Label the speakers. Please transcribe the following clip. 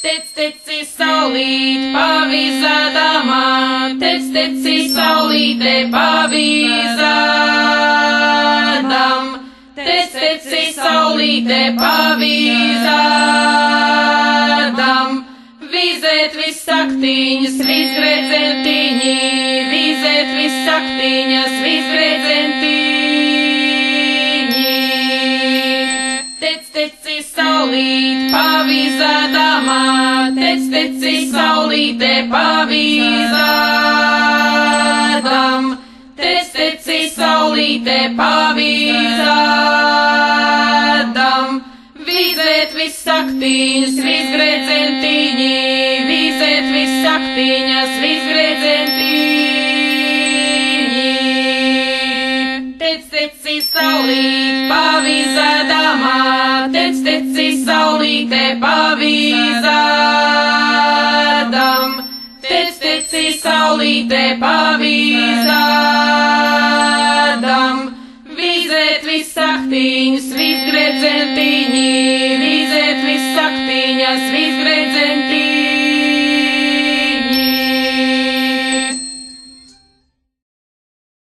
Speaker 1: teci saulīt, pavīzādamā, teci saulīte, pavīzādam, teci saulīte, pavīzādam, vīzēt vissaktiņas, visgredzentiņi, vīzēt vissaktiņas, visgredzentiņi. Teci saulīt, pavīzādamā, teci saulīte, pavīzādam, teci saulīte, pavīzādam, vīzēt vissaktiņas, visgredzentiņi, vīzēt vissaktiņas, visgredzentiņi. Teci saulīt, pavīzādamā, teci saulīte, pavīzādam, teci saulīte, pavīzādam, vīzēt vissaktiņas, visgredzentiņi, vīzēt vissaktiņas, visgredzentiņi.